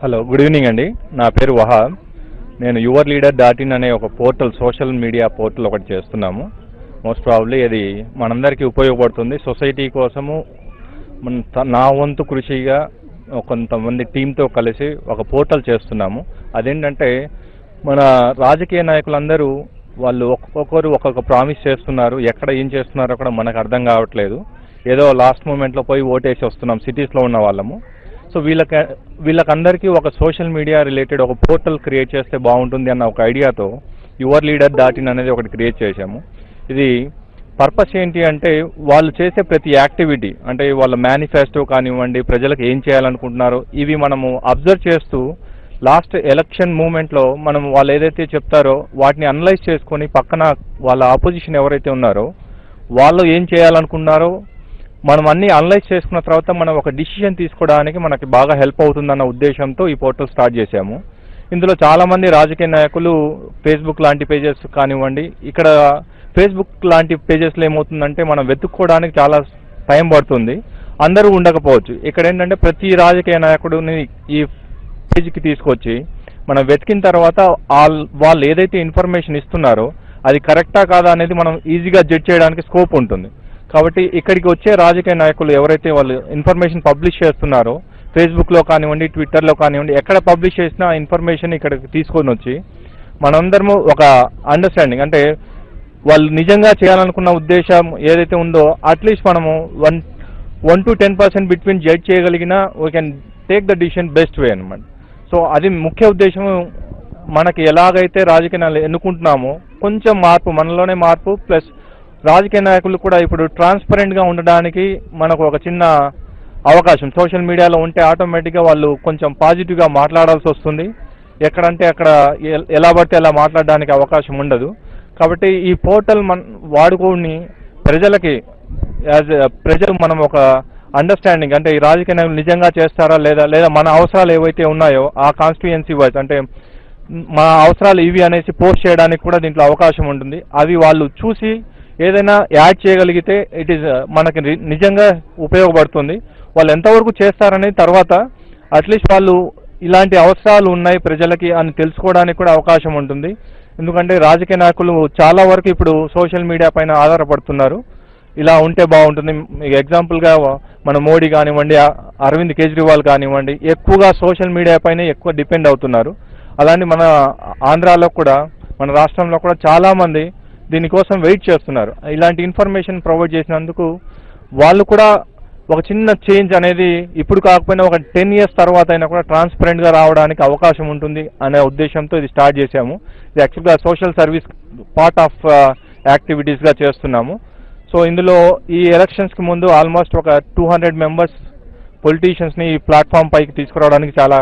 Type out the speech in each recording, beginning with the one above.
Hello, good evening అండి. నా పేరు వహాబ్. నేను యువర్ లీడర్ డాట్ ఇన్ అనే ఒక పోర్టల్, సోషల్ మీడియా పోర్టల్ ఒకటి చేస్తున్నాము. మోస్ట్ ప్రాబబ్లీ అది మనందరికీ ఉపయోగపడుతుంది. సొసైటీ కోసము నా వంతు కృషిగా కొంతమంది టీంతో కలిసి ఒక పోర్టల్ చేస్తున్నాము. అదేంటంటే మన రాజకీయ నాయకులందరూ వాళ్ళు ఒక్కొక్కరు ఒక్కొక్క ప్రామిస్ చేస్తున్నారు. ఎక్కడ ఏం చేస్తున్నారో కూడా మనకు అర్థం కావట్లేదు. ఏదో లాస్ట్ మూమెంట్లో పోయి ఓటేసి వస్తున్నాం సిటీస్లో ఉన్న వాళ్ళము. సో వీళ్ళకందరికీ ఒక సోషల్ మీడియా రిలేటెడ్ ఒక పోర్టల్ క్రియేట్ చేస్తే బాగుంటుంది అన్న ఒక ఐడియాతో యువర్ లీడర్ డాట్ ఇన్ అనేది ఒకటి క్రియేట్ చేశాము. ఇది పర్పస్ ఏంటి అంటే వాళ్ళు చేసే ప్రతి యాక్టివిటీ, అంటే వాళ్ళ మేనిఫెస్టో కానివ్వండి, ప్రజలకు ఏం చేయాలనుకుంటున్నారో ఇవి మనము అబ్జర్వ్ చేస్తూ లాస్ట్ ఎలక్షన్ మూమెంట్లో మనం వాళ్ళు ఏదైతే చెప్తారో వాటిని అనలైజ్ చేసుకొని పక్కన వాళ్ళ ఆపోజిషన్ ఎవరైతే ఉన్నారో వాళ్ళు ఏం చేయాలనుకున్నారో మనం అన్నీ అనలైజ్ చేసుకున్న తర్వాత మనం ఒక డిసిషన్ తీసుకోవడానికి మనకి బాగా హెల్ప్ అవుతుందన్న ఉద్దేశంతో ఈ పోర్టల్ స్టార్ట్ చేశాము. ఇందులో చాలామంది రాజకీయ నాయకులు ఫేస్బుక్ లాంటి పేజెస్ కానివ్వండి, ఇక్కడ ఫేస్బుక్ లాంటి పేజెస్లో ఏమవుతుందంటే మనం వెతుక్కోవడానికి చాలా టైం పడుతుంది, అందరూ ఉండకపోవచ్చు. ఇక్కడ ఏంటంటే ప్రతి రాజకీయ నాయకుడిని ఈ పేజ్కి తీసుకొచ్చి మనం వెతికిన తర్వాత వాళ్ళు ఏదైతే ఇన్ఫర్మేషన్ ఇస్తున్నారో అది కరెక్టా కాదా అనేది మనం ఈజీగా జడ్జ్ చేయడానికి స్కోప్ ఉంటుంది. కాబట్టి ఇక్కడికి వచ్చే రాజకీయ నాయకులు ఎవరైతే వాళ్ళు ఇన్ఫర్మేషన్ పబ్లిష్ చేస్తున్నారో ఫేస్బుక్లో కానివ్వండి, ట్విట్టర్లో కానివ్వండి, ఎక్కడ పబ్లిష్ చేసినా ఇన్ఫర్మేషన్ ఇక్కడికి తీసుకొని వచ్చి మనందరము ఒక అండర్స్టాండింగ్, అంటే వాళ్ళు నిజంగా చేయాలనుకున్న ఉద్దేశం ఏదైతే ఉందో అట్లీస్ట్ మనము 1 to 10% బిట్వీన్ జడ్జ్ చేయగలిగినా we can take the decision best way అనమాట. సో అది ముఖ్య ఉద్దేశం. మనకి ఎలాగైతే రాజకీయాలు ఎన్నుకుంటున్నామో కొంచెం మార్పు, మనలోనే మార్పు, ప్లస్ రాజకీయ నాయకులు కూడా ఇప్పుడు ట్రాన్స్పరెంట్గా ఉండడానికి మనకు ఒక చిన్న అవకాశం సోషల్ మీడియాలో ఉంటే ఆటోమేటిక్గా వాళ్ళు కొంచెం పాజిటివ్గా మాట్లాడాల్సి వస్తుంది. ఎక్కడంటే అక్కడ ఎలా పడితే అలా మాట్లాడడానికి అవకాశం ఉండదు. కాబట్టి ఈ పోర్టల్ వాడుకొని ప్రజలకి ప్రజలు మనం ఒక అండర్స్టాండింగ్, అంటే ఈ రాజకీయ నాయకులు నిజంగా చేస్తారా లేదా మన అవసరాలు ఏవైతే ఉన్నాయో ఆ కాన్స్టిట్యుయెన్సీ వైజ్, అంటే మా అవసరాలు ఇవి అనేసి పోస్ట్ చేయడానికి కూడా దీంట్లో అవకాశం ఉంటుంది. అవి వాళ్ళు చూసి ఏదైనా యాడ్ చేయగలిగితే ఇట్ ఈస్ మనకి నిజంగా ఉపయోగపడుతుంది. వాళ్ళు ఎంతవరకు చేస్తారనేది తర్వాత అట్లీస్ట్ వాళ్ళు ఇలాంటి అవసరాలు ఉన్నాయి ప్రజలకి అని తెలుసుకోవడానికి కూడా అవకాశం ఉంటుంది. ఎందుకంటే రాజకీయ నాయకులు చాలా వరకు ఇప్పుడు సోషల్ మీడియా పైన ఆధారపడుతున్నారు. ఇలా ఉంటే బాగుంటుంది. ఎగ్జాంపుల్గా మన మోడీ కానివ్వండి, అరవింద్ కేజ్రీవాల్ కానివ్వండి, ఎక్కువగా సోషల్ మీడియా పైన ఎక్కువ డిపెండ్ అవుతున్నారు. అలాంటి మన ఆంధ్రాలో కూడా, మన రాష్ట్రంలో కూడా చాలామంది దీనికోసం వెయిట్ చేస్తున్నారు. ఇలాంటి ఇన్ఫర్మేషన్ ప్రొవైడ్ చేసినందుకు వాళ్ళు కూడా ఒక చిన్న చేంజ్ అనేది ఇప్పుడు కాకపోయినా ఒక 10 years తర్వాత అయినా కూడా ట్రాన్స్పరెంట్గా రావడానికి అవకాశం ఉంటుంది అనే ఉద్దేశంతో ఇది స్టార్ట్ చేశాము. ఇది యాక్చువల్గా సోషల్ సర్వీస్ పార్ట్ ఆఫ్ యాక్టివిటీస్గా చేస్తున్నాము. సో ఇందులో ఈ ఎలక్షన్స్కి ముందు ఆల్మోస్ట్ ఒక 200 members పొలిటీషియన్స్ని ఈ ప్లాట్ఫామ్ పైకి తీసుకురావడానికి చాలా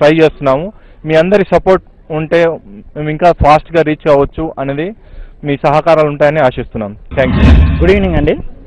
ట్రై చేస్తున్నాము. మీ అందరి సపోర్ట్ ఉంటే మేము ఇంకా ఫాస్ట్గా రీచ్ అవ్వచ్చు అనేది, మీ సహకారాలు ఉంటాయని ఆశిస్తున్నాం. Thank you. గుడ్ ఈవినింగ్ అండి.